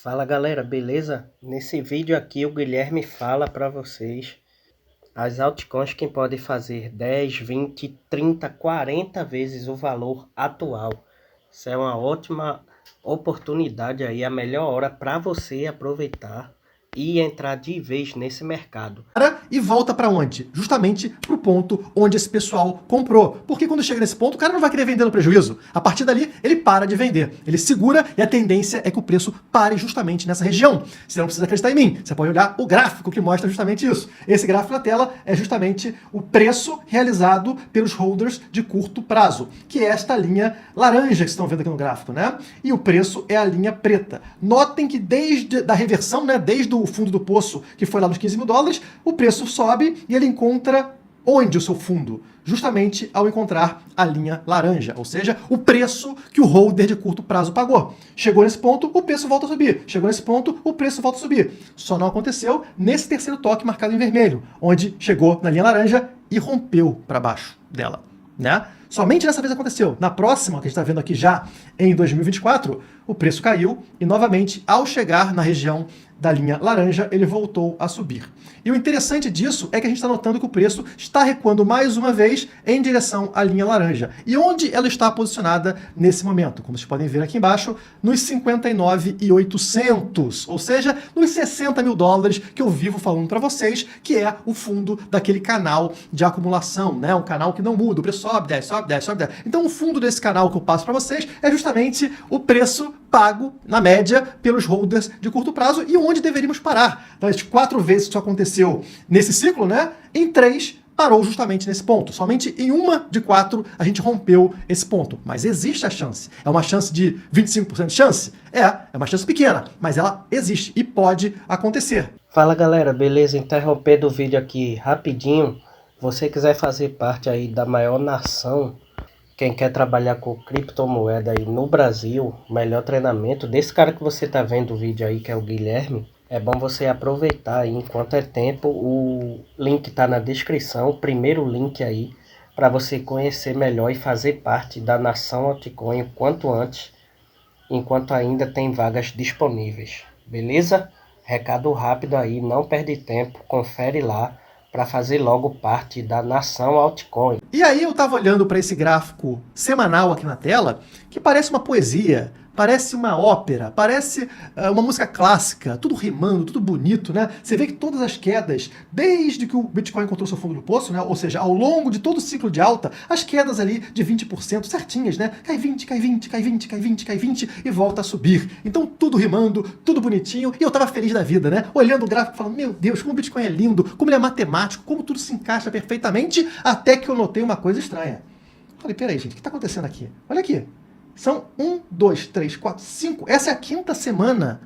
Fala galera, beleza? Nesse vídeo aqui o Guilherme fala para vocês as altcoins que podem fazer 10, 20, 30, 40 vezes o valor atual. Isso é uma ótima oportunidade aí, a melhor hora para você aproveitar e entrar de vez nesse mercado. E volta para onde? Justamente para o ponto onde esse pessoal comprou. Porque quando chega nesse ponto, o cara não vai querer vender no prejuízo. A partir dali, ele para de vender. Ele segura e a tendência é que o preço pare justamente nessa região. Você não precisa acreditar em mim. Você pode olhar o gráfico que mostra justamente isso. Esse gráfico na tela é justamente o preço realizado pelos holders de curto prazo, que é esta linha laranja que vocês estão vendo aqui no gráfico, né? E o preço é a linha preta. Notem que desde a reversão, né, desde o fundo do poço, que foi lá nos 15 mil dólares, o preço sobe e ele encontra onde o seu fundo? Justamente ao encontrar a linha laranja, ou seja, o preço que o holder de curto prazo pagou. Chegou nesse ponto, o preço volta a subir. Chegou nesse ponto, o preço volta a subir. Só não aconteceu nesse terceiro toque marcado em vermelho, onde chegou na linha laranja e rompeu para baixo dela, né? Somente dessa vez aconteceu. Na próxima, que a gente está vendo aqui já em 2024, o preço caiu e novamente, ao chegar na região da linha laranja, ele voltou a subir. E o interessante disso é que a gente está notando que o preço está recuando mais uma vez em direção à linha laranja. E onde ela está posicionada nesse momento? Como vocês podem ver aqui embaixo, nos 59.800, ou seja, nos 60 mil dólares que eu vivo falando para vocês, que é o fundo daquele canal de acumulação, né? Um canal que não muda, o preço sobe, desce, sobe, desce, sobe, desce. Então o fundo desse canal que eu passo para vocês é justamente o preço pago, na média, pelos holders de curto prazo e onde deveríamos parar. Das 4 vezes que isso aconteceu nesse ciclo, né? Em 3, parou justamente nesse ponto. Somente em uma de 4 a gente rompeu esse ponto. Mas existe a chance. É uma chance de 25% de chance? É uma chance pequena, mas ela existe e pode acontecer. Fala galera, beleza? Interrompendo o vídeo aqui rapidinho. Você quiser fazer parte aí da maior nação, quem quer trabalhar com criptomoeda aí no Brasil, melhor treinamento desse cara que você tá vendo o vídeo aí, que é o Guilherme, é bom você aproveitar aí enquanto é tempo. O link tá na descrição, o primeiro link aí, para você conhecer melhor e fazer parte da nação altcoin o quanto antes, enquanto ainda tem vagas disponíveis. Beleza? Recado rápido aí, não perde tempo, confere lá, para fazer logo parte da nação altcoin. E aí eu estava olhando para esse gráfico semanal aqui na tela, que parece uma poesia, parece uma ópera, parece uma música clássica, tudo rimando, tudo bonito, né? Você vê que todas as quedas, desde que o Bitcoin encontrou seu fundo do poço, né? Ou seja, ao longo de todo o ciclo de alta, as quedas ali de 20% certinhas, né? Cai 20, cai 20, cai 20, cai 20, cai 20 e volta a subir. Então tudo rimando, tudo bonitinho, e eu tava feliz da vida, né? Olhando o gráfico falando, meu Deus, como o Bitcoin é lindo, como ele é matemático, como tudo se encaixa perfeitamente, até que eu notei uma coisa estranha. Falei, peraí, gente, o que tá acontecendo aqui? Olha aqui. São 1, 2, 3, 4, 5. Essa é a 5ª semana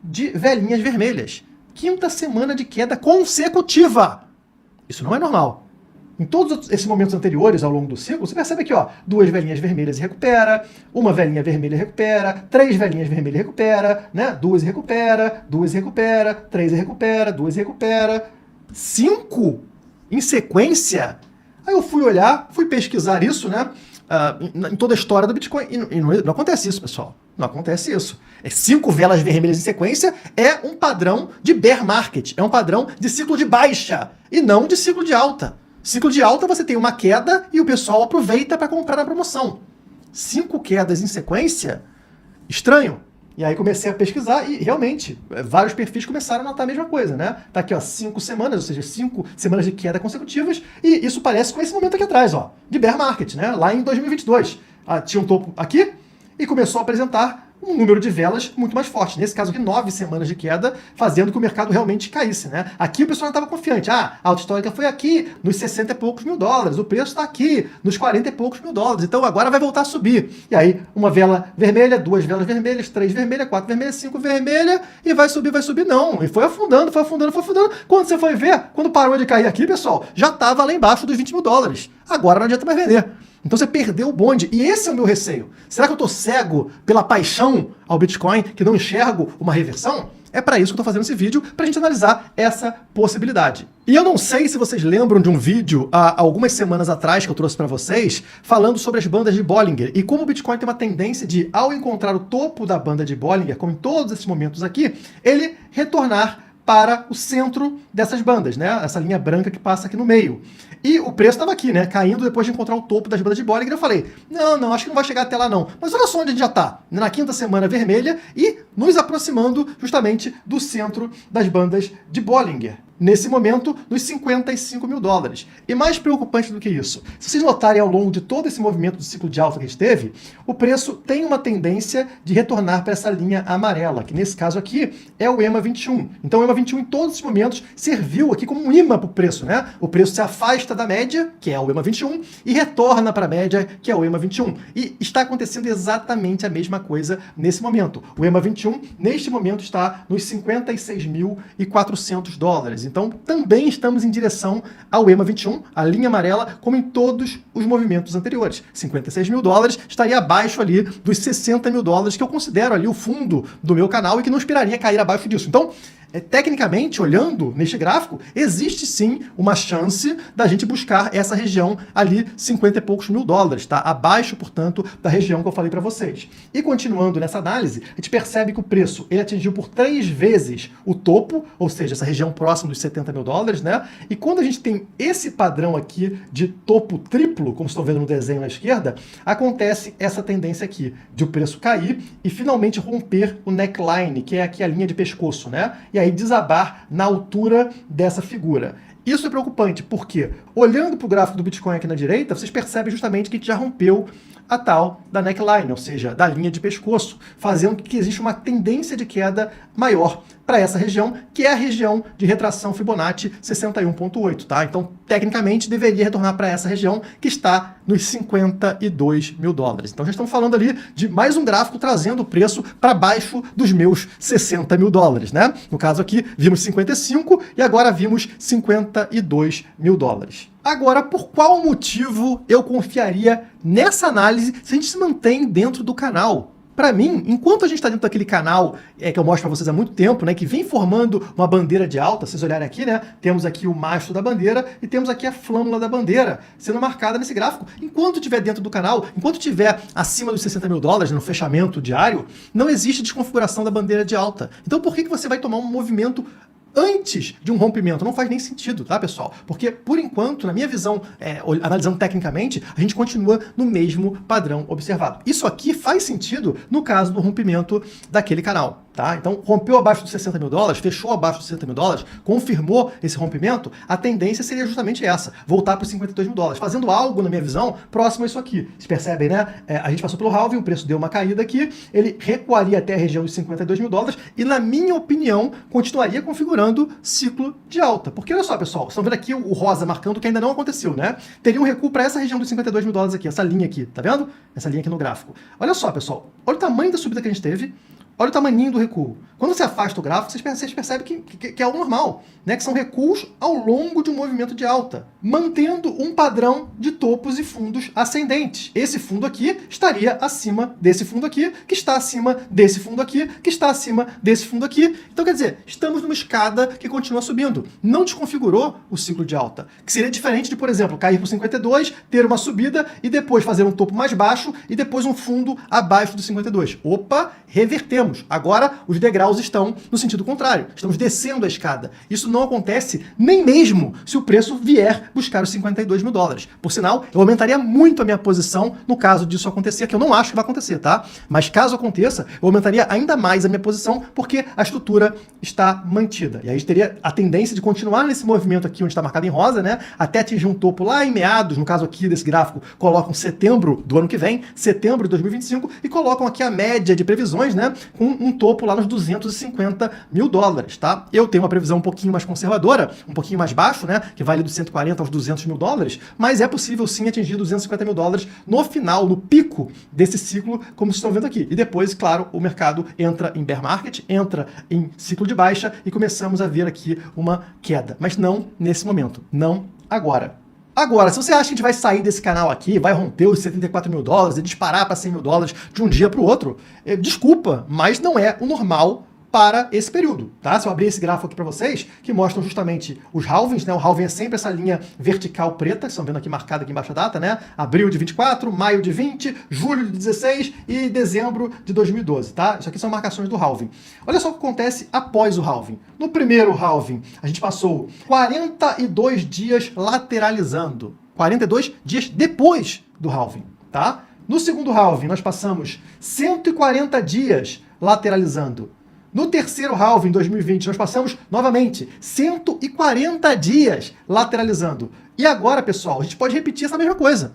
de velinhas vermelhas. 5ª semana de queda consecutiva. Isso não é normal. Em todos esses momentos anteriores, ao longo do ciclo, você percebe aqui, ó, 2 velinhas vermelhas e recupera, 1 velinha vermelha e recupera, 3 velinhas vermelhas e recupera, né? 2 e recupera, 2 e recupera, 3 e recupera, 2 e recupera. 5 em sequência. Aí eu fui olhar, fui pesquisar isso, né? Em toda a história do Bitcoin. E não acontece isso, pessoal. Não acontece isso. 5 velas vermelhas em sequência é um padrão de bear market. É um padrão de ciclo de baixa e não de ciclo de alta. Ciclo de alta você tem uma queda e o pessoal aproveita para comprar na promoção. 5 quedas em sequência? Estranho. E aí comecei a pesquisar e realmente vários perfis começaram a notar a mesma coisa, né? Tá aqui, ó, 5 semanas, ou seja, 5 semanas de queda consecutivas, e isso parece com esse momento aqui atrás, ó, de bear market, né? Lá em 2022. Tinha um topo aqui e começou a apresentar um número de velas muito mais forte. Nesse caso aqui, 9 semanas de queda, fazendo que o mercado realmente caísse, né? Aqui o pessoal não estava confiante. A alta histórica foi aqui, nos 60 e poucos mil dólares. O preço está aqui, nos 40 e poucos mil dólares. Então agora vai voltar a subir. E aí, uma vela vermelha, 2 velas vermelhas, 3 vermelhas, 4 vermelhas, 5 vermelhas, e vai subir, não. E foi afundando, foi afundando, foi afundando. Quando você foi ver, quando parou de cair aqui, pessoal, já estava lá embaixo dos 20 mil dólares. Agora não adianta mais vender. Então você perdeu o bonde. E esse é o meu receio. Será que eu estou cego pela paixão ao Bitcoin, que não enxergo uma reversão? é para isso que eu estou fazendo esse vídeo, para a gente analisar essa possibilidade. E eu não sei se vocês lembram de um vídeo há algumas semanas atrás que eu trouxe para vocês, falando sobre as bandas de Bollinger e como o Bitcoin tem uma tendência de, ao encontrar o topo da banda de Bollinger, como em todos esses momentos aqui, ele retornar para o centro dessas bandas, né? Essa linha branca que passa aqui no meio. E o preço estava aqui, né? Caindo depois de encontrar o topo das bandas de Bollinger. Eu falei, não, acho que não vai chegar até lá não. Mas olha só onde a gente já está. Na quinta semana vermelha e nos aproximando justamente do centro das bandas de Bollinger. Nesse momento, nos 55 mil dólares. E mais preocupante do que isso, se vocês notarem ao longo de todo esse movimento do ciclo de alta que a gente teve, o preço tem uma tendência de retornar para essa linha amarela, que nesse caso aqui é o EMA 21. Então o EMA 21 em todos os momentos serviu aqui como um imã para o preço, né? O preço se afasta da média, que é o EMA 21, e retorna para a média, que é o EMA 21. E está acontecendo exatamente a mesma coisa nesse momento. O EMA 21, neste momento, está nos 56.400 dólares. Então, também estamos em direção ao EMA 21, a linha amarela, como em todos os movimentos anteriores. 56 mil dólares estaria abaixo ali dos 60 mil dólares, que eu considero ali o fundo do meu canal e que não esperaria cair abaixo disso. Então, tecnicamente, olhando neste gráfico, existe sim uma chance da gente buscar essa região ali, 50 e poucos mil dólares, tá? Abaixo, portanto, da região que eu falei para vocês. E continuando nessa análise, a gente percebe que o preço ele atingiu por 3 vezes o topo, ou seja, essa região próxima dos 70 mil dólares, né? E quando a gente tem esse padrão aqui de topo triplo, como estão vendo no desenho à esquerda, acontece essa tendência aqui de o preço cair e finalmente romper o neckline, que é aqui a linha de pescoço, né? E aí desabar na altura dessa figura. Isso é preocupante, porque olhando para o gráfico do Bitcoin aqui na direita, vocês percebem justamente que a gente já rompeu a tal da neckline, ou seja, da linha de pescoço, fazendo com que exista uma tendência de queda maior para essa região, que é a região de retração Fibonacci 61.8, tá? Então, tecnicamente, deveria retornar para essa região que está nos 52 mil dólares. Então, já estamos falando ali de mais um gráfico trazendo o preço para baixo dos meus 60 mil dólares, né? No caso aqui, vimos 55 e agora vimos 52 mil dólares. Agora, por qual motivo eu confiaria nessa análise se a gente se mantém dentro do canal? Para mim, enquanto a gente está dentro daquele canal que eu mostro para vocês há muito tempo, né, que vem formando uma bandeira de alta, vocês olharem aqui, né, temos aqui o mastro da bandeira e temos aqui a flâmula da bandeira sendo marcada nesse gráfico. Enquanto estiver dentro do canal, enquanto estiver acima dos 60 mil dólares no fechamento diário, não existe desconfiguração da bandeira de alta. Então por que você vai tomar um movimento antes de um rompimento? Não faz nem sentido, tá, pessoal? Porque, por enquanto, na minha visão, analisando tecnicamente, a gente continua no mesmo padrão observado. Isso aqui faz sentido no caso do rompimento daquele canal, tá? Então, rompeu abaixo dos 60 mil dólares, fechou abaixo dos 60 mil dólares, confirmou esse rompimento, a tendência seria justamente essa, voltar para os 52 mil dólares, fazendo algo, na minha visão, próximo a isso aqui. Vocês percebem, né? A gente passou pelo halving, o preço deu uma caída aqui, ele recuaria até a região dos 52 mil dólares e, na minha opinião, continuaria configurando ciclo de alta. Porque olha só, pessoal, vocês estão vendo aqui o rosa marcando que ainda não aconteceu, né? Teria um recuo para essa região dos 52 mil dólares aqui, essa linha aqui, tá vendo? Essa linha aqui no gráfico. Olha só, pessoal, olha o tamanho da subida que a gente teve, olha o tamanhinho do recuo. Quando você afasta o gráfico, vocês percebem que é o normal, né? Que são recuos ao longo de um movimento de alta, mantendo um padrão de topos e fundos ascendentes. Esse fundo aqui estaria acima desse fundo aqui, que está acima desse fundo aqui, que está acima desse fundo aqui. Então, quer dizer, estamos numa escada que continua subindo. Não desconfigurou o ciclo de alta, que seria diferente de, por exemplo, cair para o 52, ter uma subida e depois fazer um topo mais baixo e depois um fundo abaixo do 52. Opa, revertemos. Agora, os degraus estão no sentido contrário. Estamos descendo a escada. Isso não acontece nem mesmo se o preço vier buscar os 52 mil dólares. Por sinal, eu aumentaria muito a minha posição no caso disso acontecer, que eu não acho que vai acontecer, tá? Mas caso aconteça, eu aumentaria ainda mais a minha posição porque a estrutura está mantida. E aí a gente teria a tendência de continuar nesse movimento aqui, onde está marcado em rosa, né? Até atingir um topo lá em meados, no caso aqui desse gráfico, colocam setembro do ano que vem, setembro de 2025, e colocam aqui a média de previsões, né? Com um topo lá nos 250 mil dólares, tá? Eu tenho uma previsão um pouquinho mais conservadora, um pouquinho mais baixo, né? Que vai ali dos 140 aos 200 mil dólares, mas é possível sim atingir 250 mil dólares no final, no pico desse ciclo, como vocês estão vendo aqui. E depois, claro, o mercado entra em bear market, entra em ciclo de baixa e começamos a ver aqui uma queda. Mas não nesse momento, não agora. Agora, se você acha que a gente vai sair desse canal aqui, vai romper os 74 mil dólares e disparar para 100 mil dólares de um dia para o outro, desculpa, mas não é o normal para esse período, tá? Se eu abrir esse gráfico aqui para vocês, que mostram justamente os halvings, né? O halving é sempre essa linha vertical preta, que estão vendo aqui marcada aqui embaixo a data, né? Abril de 24, maio de 20, julho de 16 e dezembro de 2012, tá? Isso aqui são marcações do halving. Olha só o que acontece após o halving. No primeiro halving, a gente passou 42 dias lateralizando. 42 dias depois do halving, tá? No segundo halving, nós passamos 140 dias lateralizando. No terceiro halving, em 2020, nós passamos, novamente, 140 dias lateralizando. E agora, pessoal, a gente pode repetir essa mesma coisa.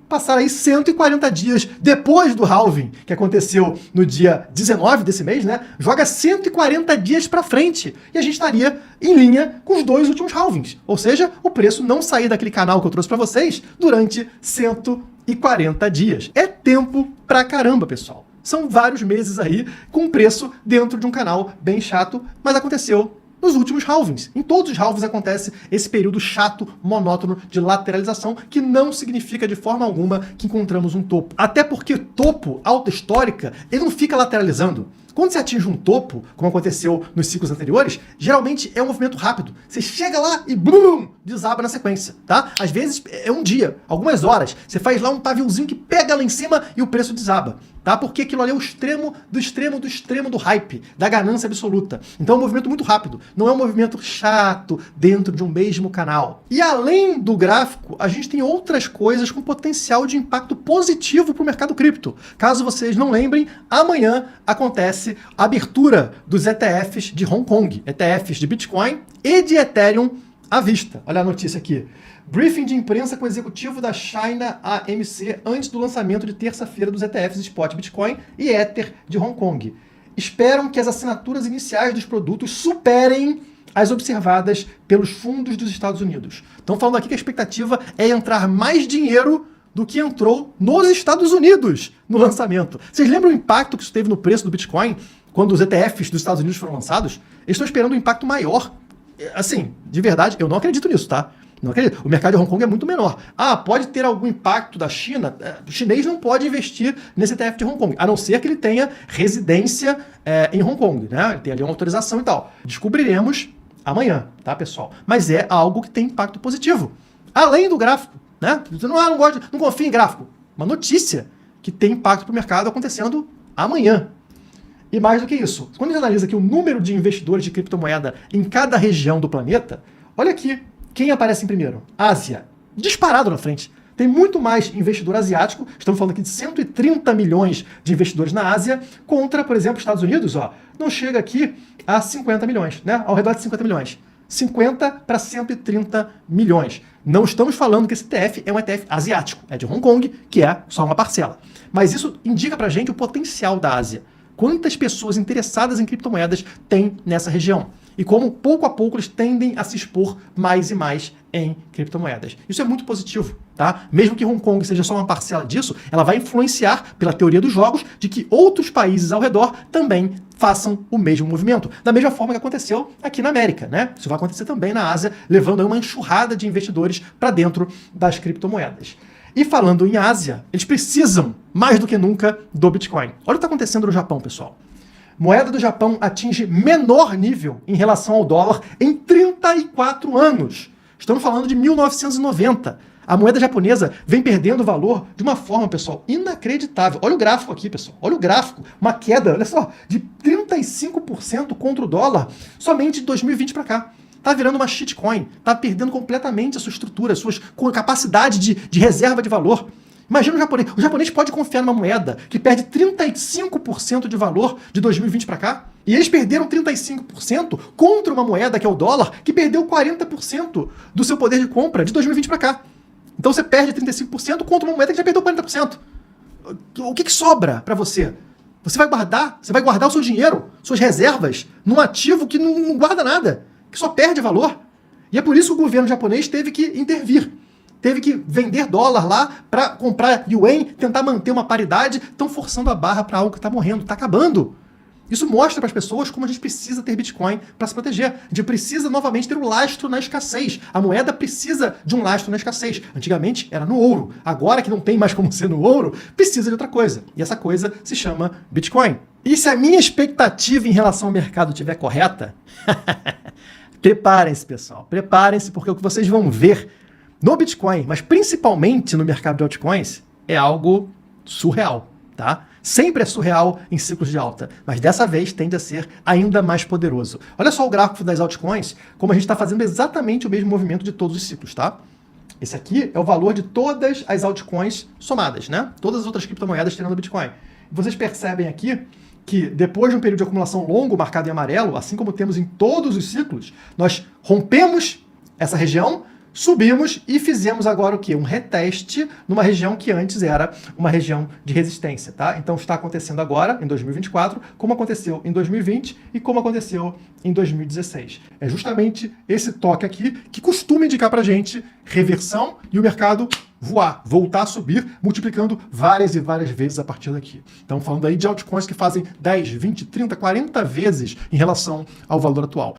Passar aí 140 dias depois do halving, que aconteceu no dia 19 desse mês, né? Joga 140 dias para frente. E a gente estaria em linha com os dois últimos halvings. Ou seja, o preço não sair daquele canal que eu trouxe para vocês durante 140 dias. É tempo pra caramba, pessoal. São vários meses aí com preço dentro de um canal bem chato, mas aconteceu nos últimos halvings. Em todos os halvings acontece esse período chato, monótono de lateralização, que não significa de forma alguma que encontramos um topo. Até porque topo, alta histórica, ele não fica lateralizando. Quando você atinge um topo, como aconteceu nos ciclos anteriores, geralmente é um movimento rápido. Você chega lá e blum, desaba na sequência, tá? Às vezes é um dia, algumas horas. Você faz lá um paviozinho que pega lá em cima e o preço desaba, tá? Porque aquilo ali é o extremo do extremo do extremo do hype, da ganância absoluta. Então é um movimento muito rápido. Não é um movimento chato dentro de um mesmo canal. E além do gráfico, a gente tem outras coisas com potencial de impacto positivo para o mercado cripto. Caso vocês não lembrem, amanhã acontece a abertura dos ETFs de Hong Kong, ETFs de Bitcoin e de Ethereum à vista. Olha a notícia aqui. Briefing de imprensa com o executivo da China AMC antes do lançamento de terça-feira dos ETFs Spot Bitcoin e Ether de Hong Kong. Esperam que as assinaturas iniciais dos produtos superem as observadas pelos fundos dos Estados Unidos. Estão falando aqui que a expectativa é entrar mais dinheiro do que entrou nos Estados Unidos no lançamento. Vocês lembram o impacto que isso teve no preço do Bitcoin quando os ETFs dos Estados Unidos foram lançados? Eles estão esperando um impacto maior. Assim, de verdade, eu não acredito nisso, tá? Não acredito. O mercado de Hong Kong é muito menor. Ah, pode ter algum impacto da China? O chinês não pode investir nesse ETF de Hong Kong, a não ser que ele tenha residência em Hong Kong, né? Ele tem ali uma autorização e tal. Descobriremos amanhã, tá, pessoal? Mas é algo que tem impacto positivo. Além do gráfico, né? Você não confia em gráfico. Uma notícia que tem impacto para o mercado acontecendo amanhã. E mais do que isso, quando a gente analisa aqui o número de investidores de criptomoeda em cada região do planeta, olha aqui quem aparece em primeiro. Ásia. Disparado na frente. Tem muito mais investidor asiático, estamos falando aqui de 130 milhões de investidores na Ásia, contra, por exemplo, Estados Unidos, ó, não chega aqui a 50 milhões, né? Ao redor de 50 milhões. 50 para 130 milhões. Não estamos falando que esse ETF é um ETF asiático, é de Hong Kong, que é só uma parcela. Mas isso indica pra gente o potencial da Ásia. Quantas pessoas interessadas em criptomoedas tem nessa região? E como pouco a pouco eles tendem a se expor mais e mais em criptomoedas. Isso é muito positivo, tá? Mesmo que Hong Kong seja só uma parcela disso, ela vai influenciar, pela teoria dos jogos, de que outros países ao redor também façam o mesmo movimento. Da mesma forma que aconteceu aqui na América, né? Isso vai acontecer também na Ásia, levando aí uma enxurrada de investidores para dentro das criptomoedas. E falando em Ásia, eles precisam, mais do que nunca, do Bitcoin. Olha o que está acontecendo no Japão, pessoal. Moeda do Japão atinge menor nível em relação ao dólar em 34 anos. Estamos falando de 1990. A moeda japonesa vem perdendo valor de uma forma, pessoal, inacreditável. Olha o gráfico aqui, pessoal. Olha o gráfico. Uma queda, olha só, de 35% contra o dólar somente de 2020 para cá. Tá virando uma shitcoin. Tá perdendo completamente a sua estrutura, a sua capacidade de reserva de valor. Imagina o japonês. O japonês pode confiar numa moeda que perde 35% de valor de 2020 para cá? E eles perderam 35% contra uma moeda, que é o dólar, que perdeu 40% do seu poder de compra de 2020 para cá. Então você perde 35% contra uma moeda que já perdeu 40%. O que sobra para você? Você vai guardar o seu dinheiro, suas reservas, num ativo que não guarda nada, que só perde valor. E é por isso que o governo japonês teve que intervir. Teve que vender dólar lá para comprar yuan, tentar manter uma paridade. Estão forçando a barra para algo que está morrendo, está acabando. Isso mostra para as pessoas como a gente precisa ter Bitcoin para se proteger. A gente precisa novamente ter o lastro na escassez. A moeda precisa de um lastro na escassez. Antigamente era no ouro. Agora que não tem mais como ser no ouro, precisa de outra coisa. E essa coisa se chama Bitcoin. E se a minha expectativa em relação ao mercado estiver correta, preparem-se, pessoal. Preparem-se, porque o que vocês vão ver no Bitcoin, mas principalmente no mercado de altcoins, é algo surreal, tá? Sempre é surreal em ciclos de alta, mas dessa vez tende a ser ainda mais poderoso. Olha só o gráfico das altcoins, como a gente está fazendo exatamente o mesmo movimento de todos os ciclos, tá? Esse aqui é o valor de todas as altcoins somadas, né? Todas as outras criptomoedas tirando o Bitcoin. Vocês percebem aqui que depois de um período de acumulação longo marcado em amarelo, assim como temos em todos os ciclos, nós rompemos essa região, subimos e fizemos agora o quê? Um reteste numa região que antes era uma região de resistência, tá? Então está acontecendo agora, em 2024, como aconteceu em 2020 e como aconteceu em 2016. É justamente esse toque aqui que costuma indicar pra gente reversão e o mercado voar, voltar a subir, multiplicando várias e várias vezes a partir daqui. Então falando aí de altcoins que fazem 10, 20, 30, 40 vezes em relação ao valor atual.